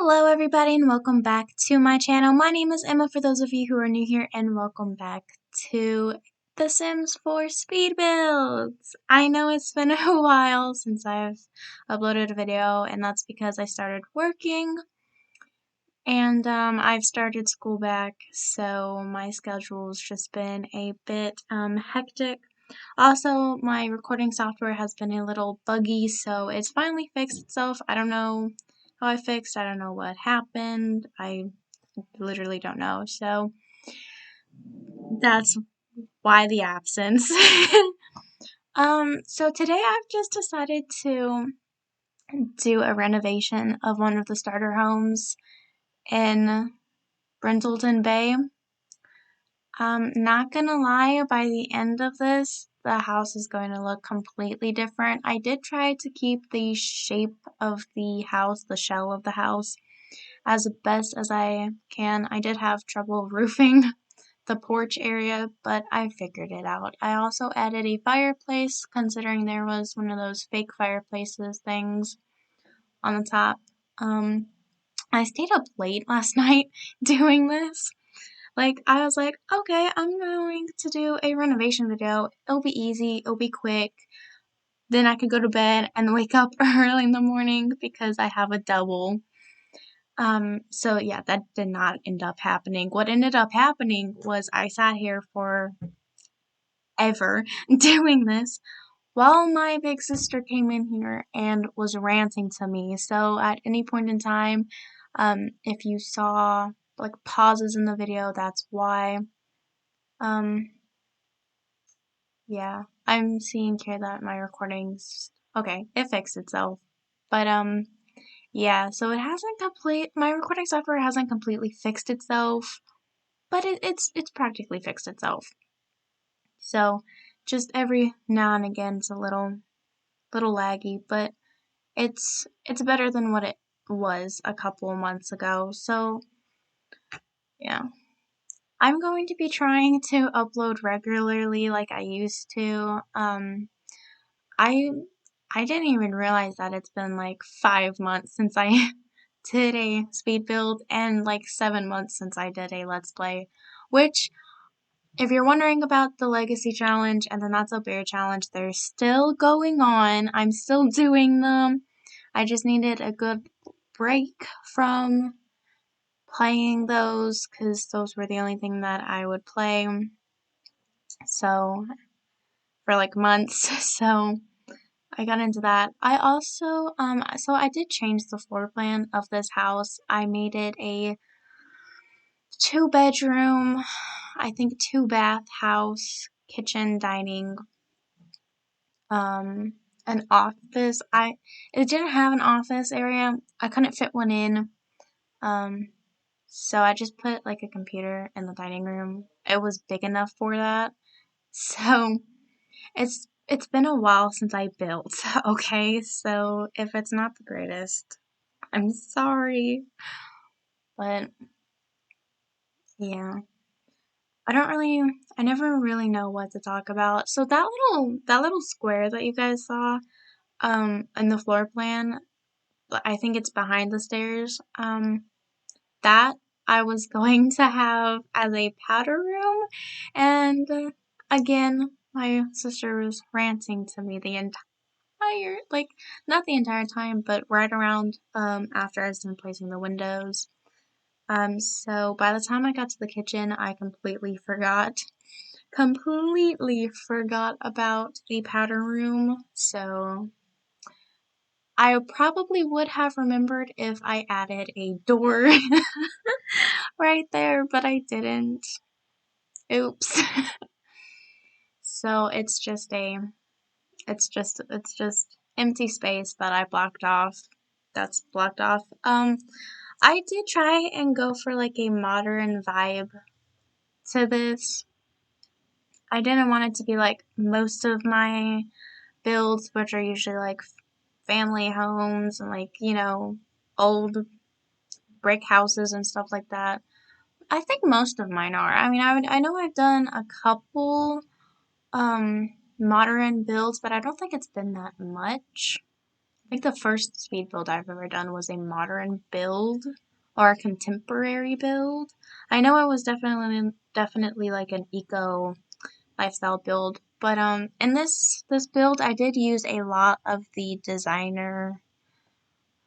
Hello everybody and welcome back to my channel. My name is Emma for those of you who are new here, and welcome back to The Sims 4 speed builds. I know it's been a while since I've uploaded a video, and that's because I started working and I've started school back, so my schedule's just been a bit hectic. Also, my recording software has been a little buggy, so it's finally fixed itself. I don't know how I fixed, I don't know what happened. I literally don't know. So that's why the absence. So today I've just decided to do a renovation of one of the starter homes in Brindleton Bay. Not gonna lie, by the end of this, the house is going to look completely different. I did try to keep the shape of the house, the shell of the house, as best as I can. I did have trouble roofing the porch area, but I figured it out. I also added a fireplace, considering there was one of those fake fireplaces things on the top. I stayed up late last night doing this. I was like, okay, I'm going to do a renovation video. It'll be easy, it'll be quick. Then I could go to bed and wake up early in the morning because I have a double. So yeah, that did not end up happening. What ended up happening was I sat here for ever doing this while my big sister came in here and was ranting to me. So at any point in time, if you saw pauses in the video, that's why. Yeah, I'm seeing here that my recording's okay, it fixed itself. But yeah, so it hasn't my recording software hasn't completely fixed itself, but it's practically fixed itself. So just every now and again it's a little laggy, but it's better than what it was a couple of months ago. So yeah. I'm going to be trying to upload regularly like I used to. I didn't even realize that it's been like 5 months since I did a speed build and like 7 months since I did a Let's Play, which, if you're wondering about the Legacy Challenge and the Not So Bear Challenge, they're still going on. I'm still doing them. I just needed a good break from playing those because those were the only thing that I would play. So, for like months. So, I got into that. I also, so I did change the floor plan of this house. I made it a 2-bedroom, I think 2-bath house, kitchen, dining, an office. It didn't have an office area. I couldn't fit one in. So I just put like a computer in the dining room. It was big enough for that. So it's been a while since I built, okay? So if it's not the greatest, I'm sorry. But yeah. I never really know what to talk about. So that little square that you guys saw in the floor plan, I think it's behind the stairs. That I was going to have as a powder room, and again, my sister was ranting to me the entire, not the entire time, but right around after I was done placing the windows. So by the time I got to the kitchen, I completely forgot about the powder room. So I probably would have remembered if I added a door right there, but I didn't. Oops. So it's just empty space that I blocked off. That's blocked off. I did try and go for like a modern vibe to this. I didn't want it to be like most of my builds, which are usually like family homes and old brick houses and stuff like that. I think most of mine are. I mean, I know I've done a couple modern builds, but I don't think it's been that much. I think the first speed build I've ever done was a modern build or a contemporary build. I know it was definitely like an eco lifestyle build, but in this build I did use a lot of the designer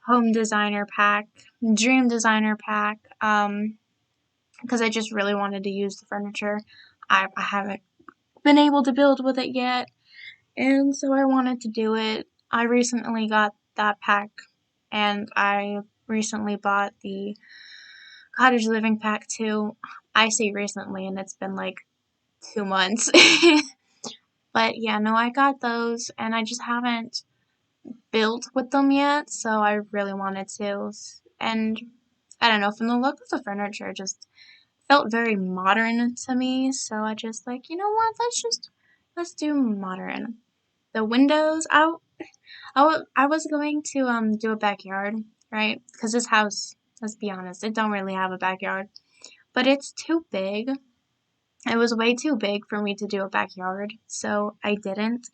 home designer pack, dream designer pack, because I just really wanted to use the furniture. I haven't been able to build with it yet, and so I wanted to do it. I recently got that pack, and I recently bought the cottage living pack too. I say recently, and it's been like 2 months. But yeah, no, I got those, and I just haven't built with them yet, so I really wanted to. And I don't know, from the look of the furniture, it just felt very modern to me, so I just like, you know what, let's do modern. The windows, I was going to do a backyard, right? Because this house, let's be honest, it don't really have a backyard, but it's too big. It was way too big for me to do a backyard, so I didn't.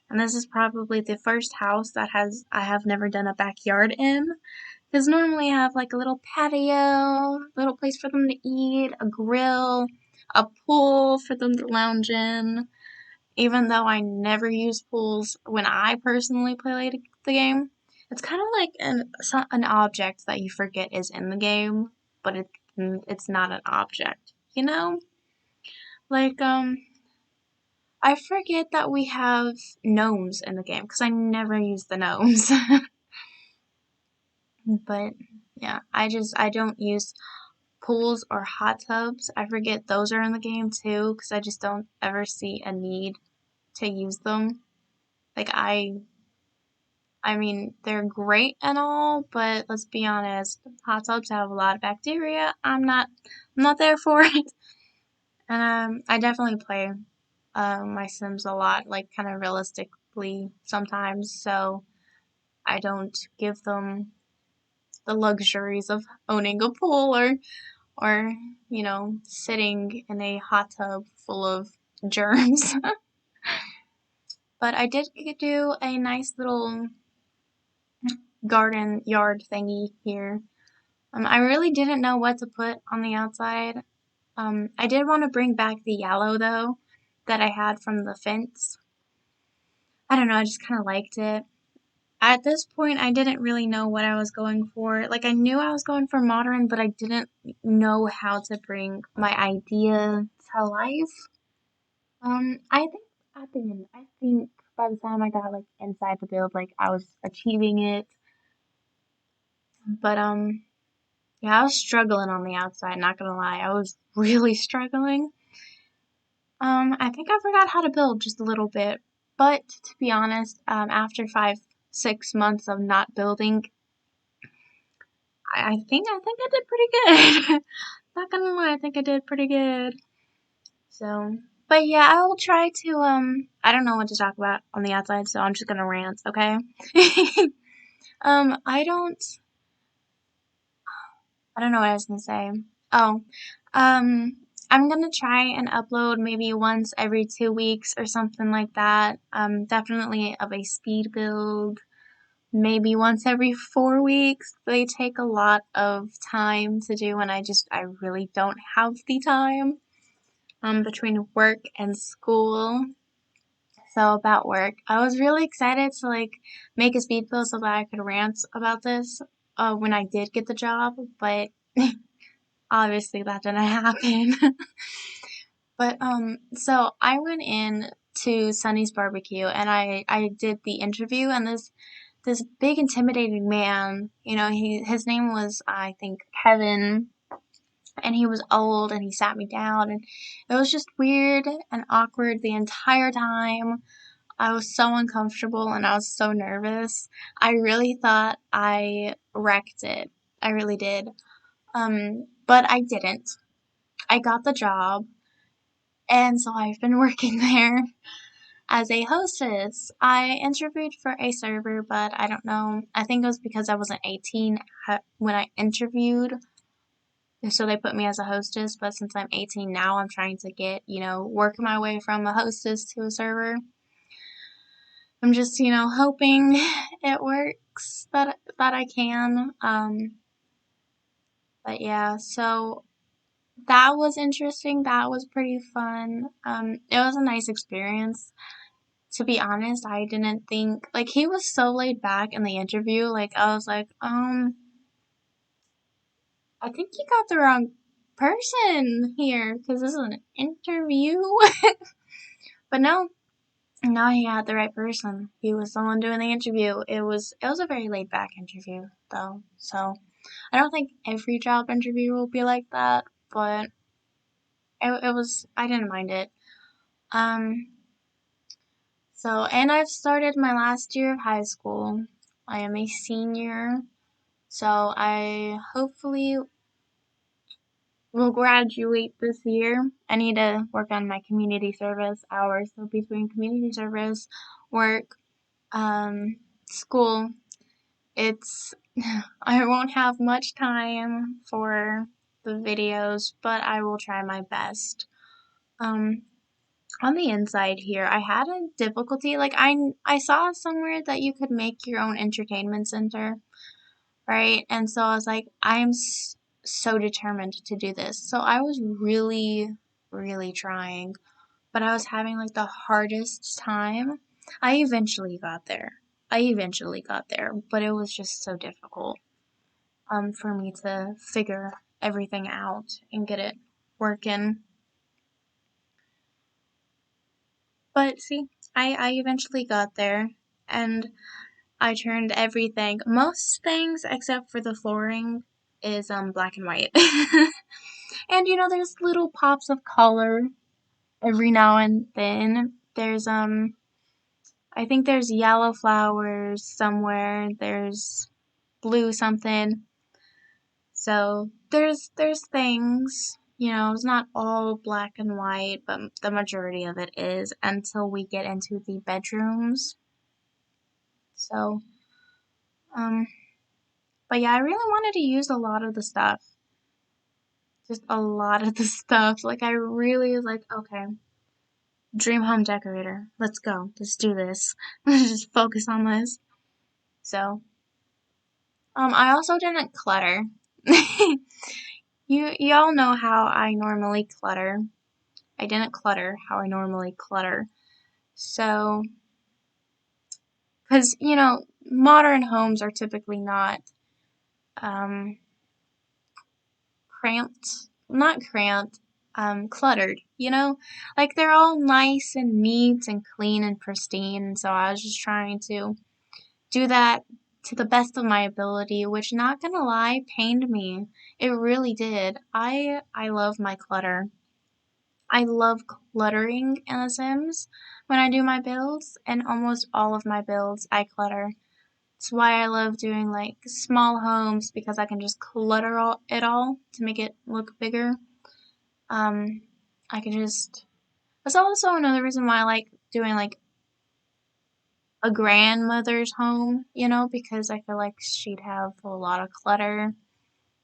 And this is probably the first house that I have never done a backyard in. Because normally I have like a little patio, little place for them to eat, a grill, a pool for them to lounge in. Even though I never use pools when I personally play the game, it's kind of like an object that you forget is in the game, but it's not an object, you know? Like, I forget that we have gnomes in the game because I never use the gnomes. But yeah, I don't use pools or hot tubs. I forget those are in the game too because I just don't ever see a need to use them. Like I mean, they're great and all, but let's be honest, hot tubs have a lot of bacteria. I'm not there for it. And I definitely play my Sims a lot, like kind of realistically sometimes, so I don't give them the luxuries of owning a pool or sitting in a hot tub full of germs. But I did do a nice little garden yard thingy here. I really didn't know what to put on the outside. I did want to bring back the yellow though that I had from the fence. I don't know, I just kind of liked it. At this point, I didn't really know what I was going for. Like, I knew I was going for modern, but I didn't know how to bring my idea to life. I think at the end, I think by the time I got like inside the build, like I was achieving it. But yeah, I was struggling on the outside, not gonna lie. I was really struggling. I think I forgot how to build just a little bit. But to be honest, after 6 months of not building, I think I did pretty good. Not gonna lie, I think I did pretty good. So, but yeah, I will try to I don't know what to talk about on the outside, so I'm just gonna rant, okay? I don't know what I was gonna say. Oh, I'm gonna try and upload maybe once every 2 weeks or something like that. Definitely of a speed build. Maybe once every 4 weeks. They take a lot of time to do, and I really don't have the time. Between work and school. So about work, I was really excited to like make a speed build so that I could rant about this when I did get the job, but obviously that didn't happen. But so I went in to Sunny's barbecue and I did the interview, and this big intimidating man, his name was I think Kevin, and he was old and he sat me down, and it was just weird and awkward the entire time. I was so uncomfortable and I was so nervous. I really thought I wrecked it. I really did. But I didn't. I got the job, and so I've been working there as a hostess. I interviewed for a server, but I don't know. I think it was because I wasn't 18 when I interviewed, so they put me as a hostess. But since I'm 18 now, I'm trying to work my way from a hostess to a server. I'm just, hoping it works that I can. But yeah, so that was interesting. That was pretty fun. It was a nice experience. To be honest, I didn't think like he was so laid back in the interview. Like I was like, I think you got the wrong person here because this is an interview. But no, he had the right person. He was the one doing the interview. It was a very laid back interview though. So I don't think every job interview will be like that, but it was I didn't mind it. Um and I've started my last year of high school. I am a senior, so I hopefully will graduate this year. I need to work on my community service hours, so between community service, work, school, it's I won't have much time for the videos, but I will try my best. Um, on the inside here, I had a difficulty. Like I saw somewhere that you could make your own entertainment center, right? And so I was like, so determined to do this. So I was really, really trying, but I was having like the hardest time. I eventually got there. But it was just so difficult for me to figure everything out and get it working. But see, I eventually got there and I turned everything, most things except for the flooring is black and white. And there's little pops of color every now and then. There's I think there's yellow flowers somewhere. There's blue something. So there's things, it's not all black and white, but the majority of it is until we get into the bedrooms. So, um, but yeah, I really wanted to use a lot of the stuff. Just a lot of the stuff. Like I really was like, okay, dream home decorator. Let's go. Let's do this. Let's just focus on this. So, I also didn't clutter. Y'all know how I normally clutter. I didn't clutter how I normally clutter. So, because, modern homes are typically not um, cramped, not cramped, cluttered, Like they're all nice and neat and clean and pristine. And so I was just trying to do that to the best of my ability, which not gonna lie, pained me. It really did. I love my clutter. I love cluttering in The Sims when I do my builds, and almost all of my builds I clutter. It's why I love doing like small homes because I can just clutter it all to make it look bigger. Um, I can just. That's also another reason why I like doing like a grandmother's home, because I feel like she'd have a lot of clutter,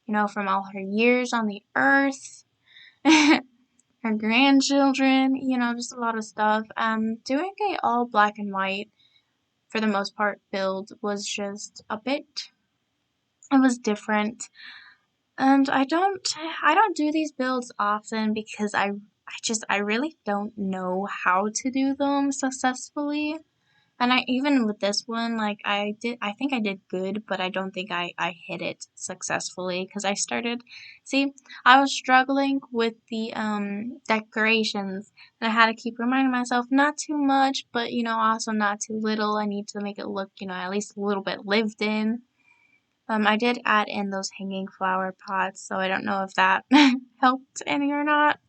from all her years on the earth, her grandchildren, just a lot of stuff. Doing a all black and white for the most part build was just a bit. It was different, and I don't do these builds often because I really don't know how to do them successfully. And I even with this one, like I think I did good, but I don't think I hit it successfully because I was struggling with the decorations, and I had to keep reminding myself not too much, but also not too little. I need to make it look, at least a little bit lived in. I did add in those hanging flower pots, so I don't know if that helped any or not,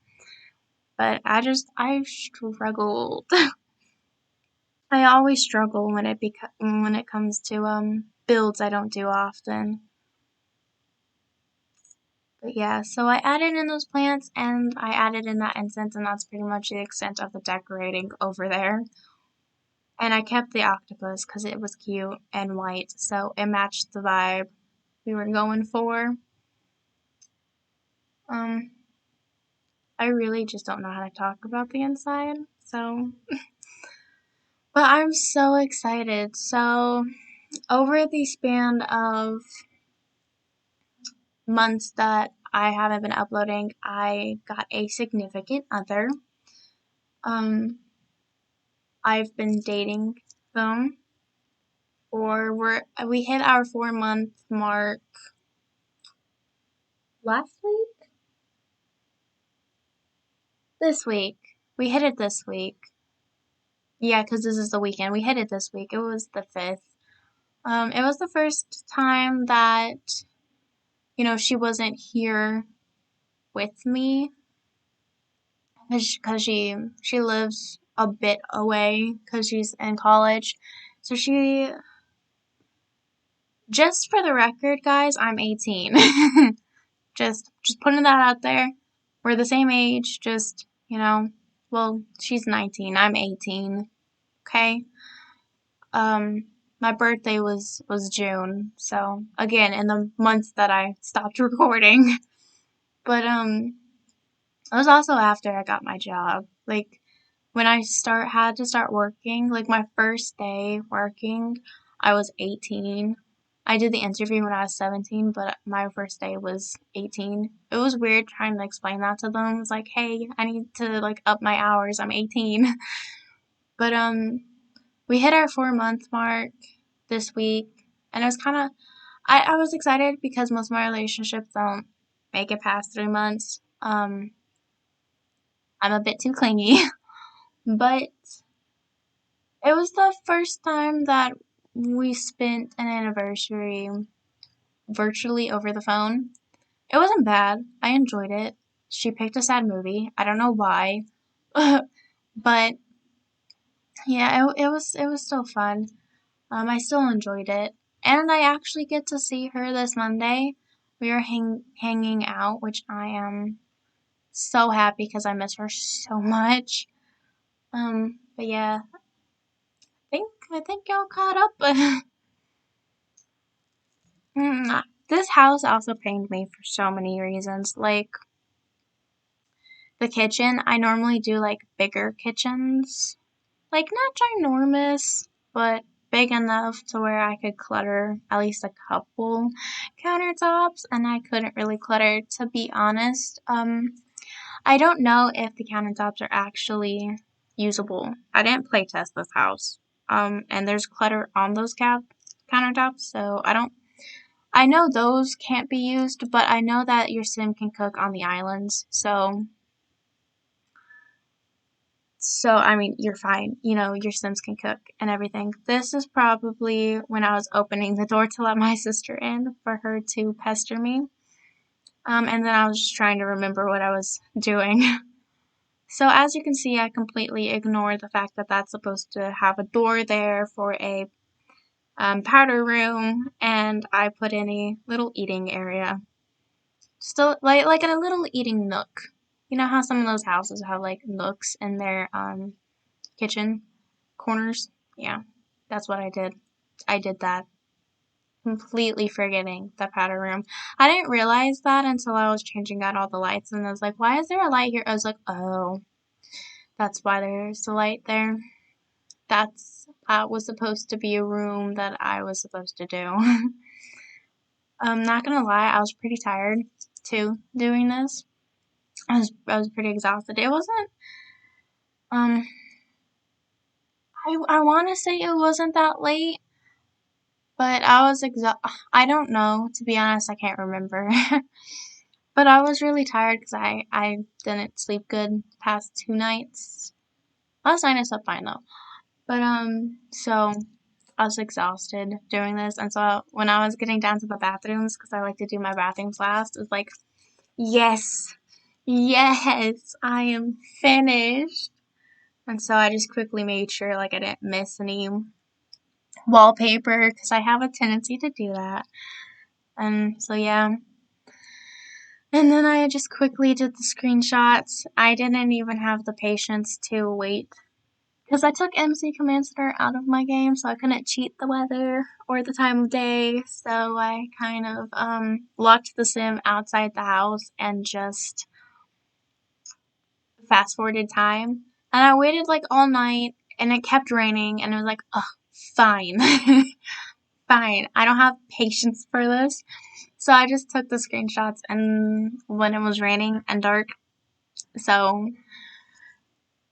but I struggled. I always struggle when it comes to builds I don't do often. But yeah, so I added in those plants and I added in that incense, and that's pretty much the extent of the decorating over there. And I kept the octopus because it was cute and white, so it matched the vibe we were going for. Um, I really just don't know how to talk about the inside, so But I'm so excited. So, over the span of months that I haven't been uploading, I got a significant other. Um, I've been dating them for we hit our 4 month mark last week? This week. We hit it this week. Yeah, because this is the weekend. We hit it this week. It was the 5th. It was the first time that, she wasn't here with me because she lives a bit away because she's in college. So just for the record, guys, I'm 18. just putting that out there. We're the same age, just, well, she's 19, I'm 18. Okay? Um my birthday was June. So, again, in the months that I stopped recording. But it was also after I got my job. Like, when I had to start working, like my first day working, I was 18. I did the interview when I was 17, but my first day was 18. It was weird trying to explain that to them. It's like, hey, I need to like up my hours. I'm 18. But we hit our 4 month mark this week, and it was kind of I was excited because most of my relationships don't make it past 3 months. I'm a bit too clingy, but it was the first time that we spent an anniversary virtually over the phone. It wasn't bad. I enjoyed it. She picked a sad movie. I don't know why. But yeah, it was still fun. I still enjoyed it. And I actually get to see her this Monday. We are hanging out, which I am so happy because I miss her so much. But yeah, I think y'all caught up. This house also pained me for so many reasons. Like the kitchen, I normally do like bigger kitchens. Like not ginormous, but big enough to where I could clutter at least a couple countertops, and I couldn't really clutter, to be honest. I don't know if the countertops are actually usable. I didn't play test this house. And there's clutter on those countertops, so I know those can't be used, but I know that your sim can cook on the islands, so I mean, you're fine. Your Sims can cook and everything. This is probably when I was opening the door to let my sister in for her to pester me. And then I was just trying to remember what I was doing. So as you can see, I completely ignored the fact that that's supposed to have a door there for a powder room, and I put in a little eating area. Still, like in a little eating nook. You know how some of those houses have like nooks in their kitchen corners? Yeah, that's what I did. I did that. Completely forgetting the powder room. I didn't realize that until I was changing out all the lights, and I was like, why is there a light here? I was like, oh, that's why there's a light there. That was supposed to be a room that I was supposed to do. I'm not gonna lie, I was pretty tired too doing this. I was pretty exhausted. It wasn't um I want to say it wasn't that late, but I don't know, to be honest, I can't remember. But I was really tired because I didn't sleep good past 2 nights. Last night I slept fine though. But so I was exhausted doing this, and so when I was getting down to the bathrooms, because I like to do my bathrooms last, it was like, yes, yes, I am finished. And so I just quickly made sure like I didn't miss any wallpaper because I have a tendency to do that. And so yeah. And then I just quickly did the screenshots. I didn't even have the patience to wait because I took MC Command Center out of my game, so I couldn't cheat the weather or the time of day. So I kind of locked the sim outside the house and just fast forwarded time. And I waited like all night. and it kept raining, and it was like, oh, fine. Fine. I don't have patience for this. So I just took the screenshots and when it was raining and dark. So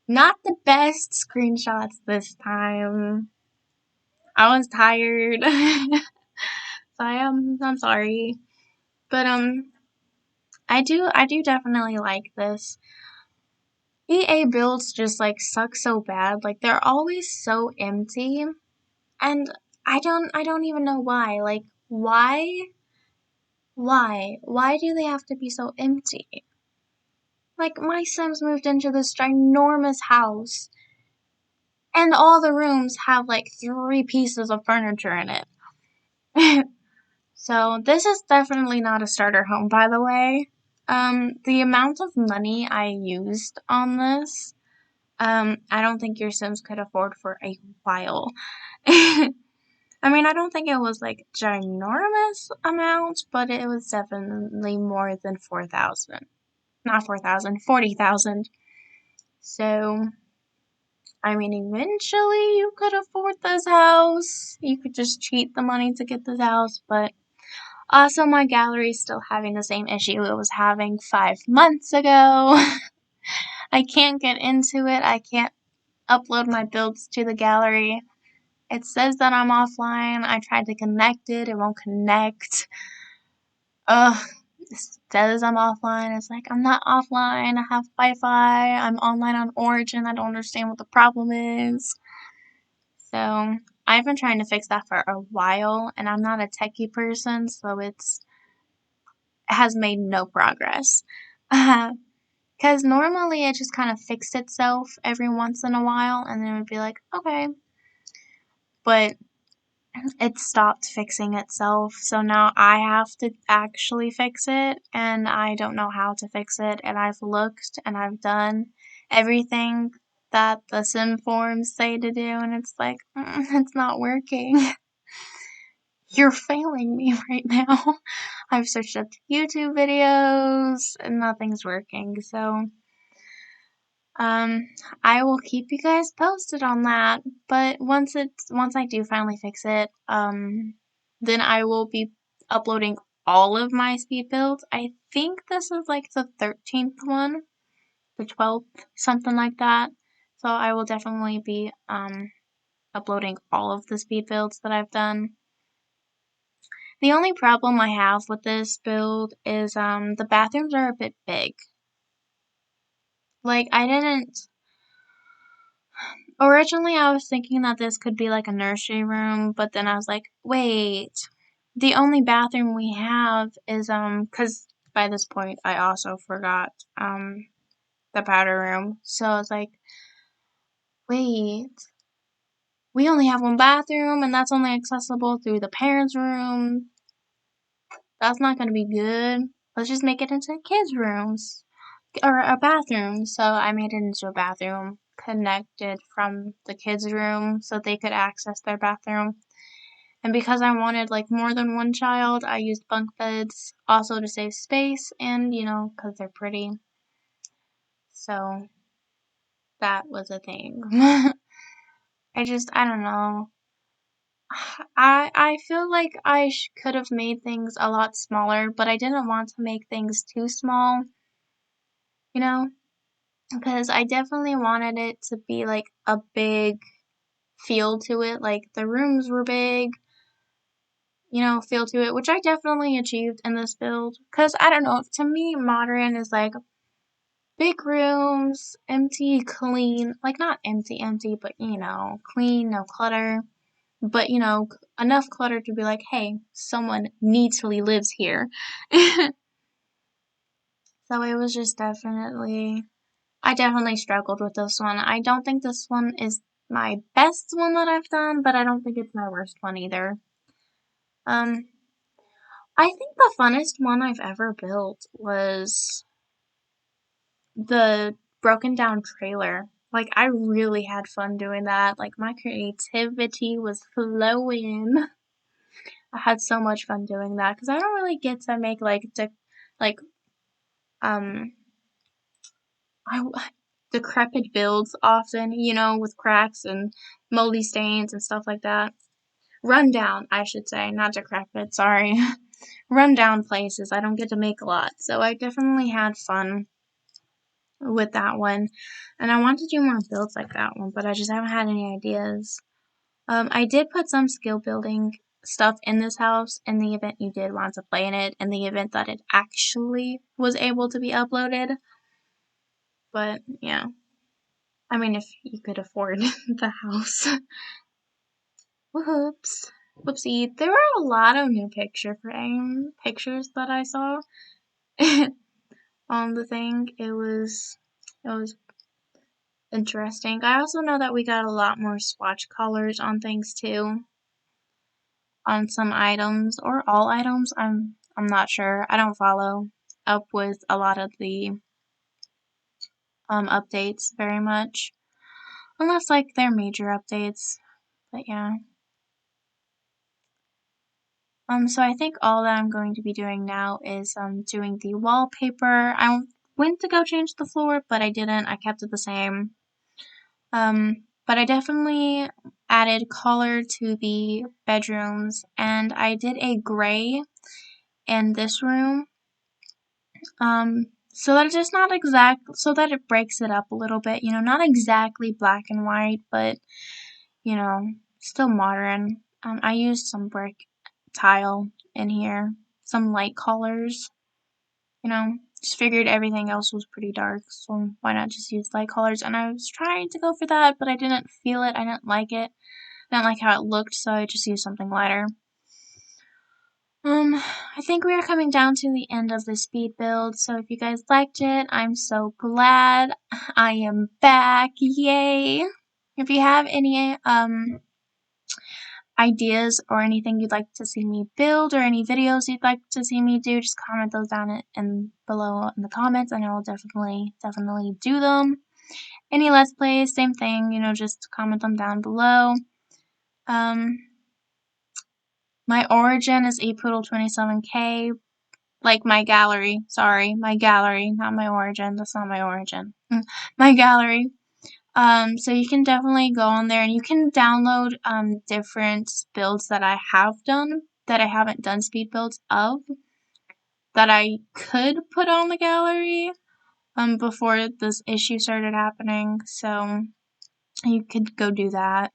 not the best screenshots this time. I was tired. So I'm sorry. But I do definitely like this. EA builds just like suck so bad. Like they're always so empty. And I don't even know why. Like why? Why? Why do they have to be so empty? Like my Sims moved into this ginormous house and all the rooms have like 3 pieces of furniture in it. So this is definitely not a starter home, by the way. The amount of money I used on this, I don't think your Sims could afford for a while. I mean, I don't think it was like ginormous amount, but it was definitely more than 4,000. Not 4,000, 40,000. So, I mean, eventually you could afford this house. You could just cheat the money to get this house, but also my gallery is still having the same issue it was having 5 months ago. I can't get into it. I can't upload my builds to the gallery. It says that I'm offline. I tried to connect it. It won't connect. Ugh. It says I'm offline. It's like, I'm not offline. I have Wi-Fi. I'm online on Origin. I don't understand what the problem is. So, I've been trying to fix that for a while, and I'm not a techie person, so it has made no progress. Because normally it just kind of fixed itself every once in a while, and then it would be like, okay. But it stopped fixing itself, so now I have to actually fix it, and I don't know how to fix it, and I've looked and I've done everything that the sim forums say to do, and it's like, it's not working. You're failing me right now. I've searched up YouTube videos, and nothing's working, so Um, I will keep you guys posted on that. But once I do finally fix it, then I will be uploading all of my speed builds. I think this is like the 13th one, the 12th, something like that. So I will definitely be uploading all of the speed builds that I've done. The only problem I have with this build is the bathrooms are a bit big. Like I didn't Originally, I was thinking that this could be like a nursery room, but then I was like, wait, the only bathroom we have is, cause by this point I also forgot, the powder room. So I was like, wait, we only have one bathroom and that's only accessible through the parents' room. That's not gonna be good. Let's just make it into kids' rooms or a bathroom. So I made it into a bathroom connected from the kids' room so they could access their bathroom. And because I wanted like more than one child, I used bunk beds also to save space and, because they're pretty. So that was a thing. I don't know. I feel like I could have made things a lot smaller, but I didn't want to make things too small, you know? Because I definitely wanted it to be like a big feel to it. Like the rooms were big, feel to it, which I definitely achieved in this build. Because I don't know, to me, modern is like big rooms, empty, clean, like not empty, empty, but clean, no clutter. But enough clutter to be like, hey, someone neatly lives here. So it was just I definitely struggled with this one. I don't think this one is my best one that I've done, but I don't think it's my worst one either. Um, I think the funnest one I've ever built was the broken down trailer. Like, I really had fun doing that. Like, my creativity was flowing. I had so much fun doing that because I don't really get to make like um I decrepit builds often, you know, with cracks and moldy stains and stuff like that. Rundown, I should say, not decrepit, sorry. Rundown places. I don't get to make a lot. So I definitely had fun with that one. And I want to do more builds like that one, but I just haven't had any ideas. I did put some skill building stuff in this house in the event you did want to play in it, in the event that it actually was able to be uploaded. But yeah, I mean, if you could afford the house. Whoops. Whoopsie. There were a lot of new pictures that I saw on the thing. It was interesting. I also know that we got a lot more swatch colors on things too. On some items or all items. I'm not sure. I don't follow up with a lot of the updates very much. Unless like they're major updates. But yeah. So I think all that I'm going to be doing now is doing the wallpaper. I went to go change the floor, but I didn't. I kept it the same. But I definitely added color to the bedrooms, and I did a gray in this room. So that it's just not exact, so that it breaks it up a little bit, you know, not exactly black and white, but, you know, still modern. I used some brick tile in here, some light colors, you know, just figured everything else was pretty dark, so why not just use light colors? And I was trying to go for that, but I didn't feel it, I didn't like it, I didn't like how it looked, so I just used something lighter. I think we are coming down to the end of the speed build, so if you guys liked it, I'm so glad. I am back, yay! If you have any, ideas or anything you'd like to see me build or any videos you'd like to see me do, just comment those down in below in the comments and I will definitely do them. Any Let's Plays, same thing, you know, just comment them down below. My origin is epoodle27k, like my gallery, sorry, my gallery, not my origin, that's not my origin. My gallery. So you can definitely go on there and you can download different builds that I have done that I haven't done speed builds of that I could put on the gallery before this issue started happening. So you could go do that.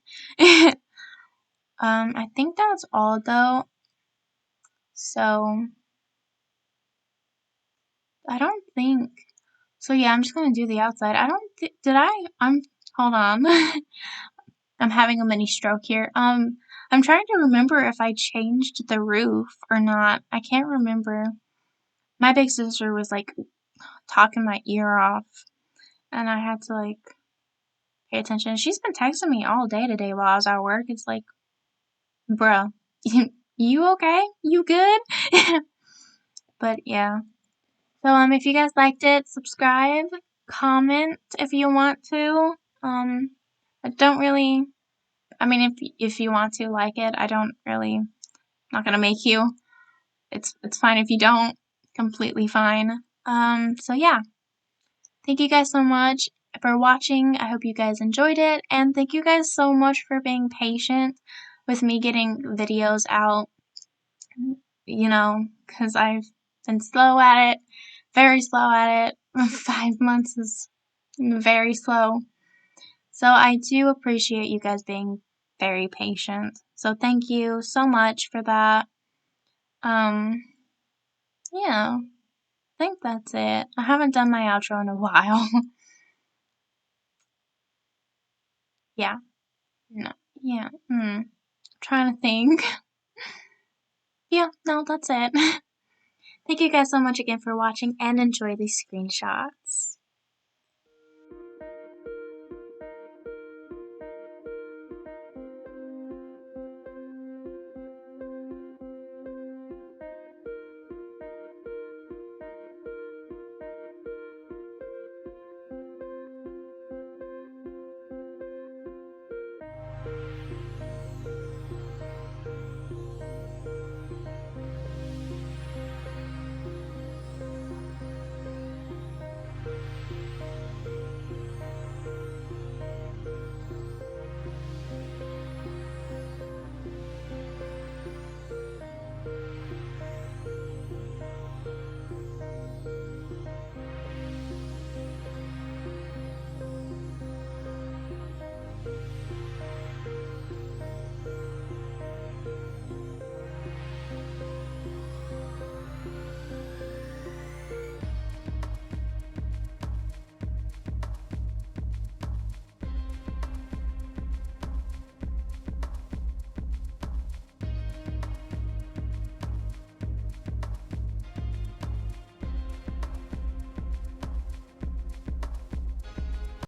I think that's all though. So I don't think so. Yeah, I'm just gonna do the outside. I don't did I? Hold on. I'm having a mini stroke here. I'm trying to remember if I changed the roof or not. I can't remember. My big sister was like talking my ear off, and I had to like pay attention. She's been texting me all day today while I was at work. It's like, bruh, you okay? You good? But yeah. So if you guys liked it, subscribe, comment if you want to. I don't really. I mean, if you want to like it, I don't really. Not gonna make you. It's fine if you don't. Completely fine. So yeah. Thank you guys so much for watching. I hope you guys enjoyed it, and thank you guys so much for being patient with me getting videos out. You know, because I've been slow at it, very slow at it. 5 months is very slow. So I do appreciate you guys being very patient. So thank you so much for that. Yeah, I think that's it. I haven't done my outro in a while. Yeah, no, yeah, trying to think. Yeah, no, that's it. Thank you guys so much again for watching and enjoy these screenshots.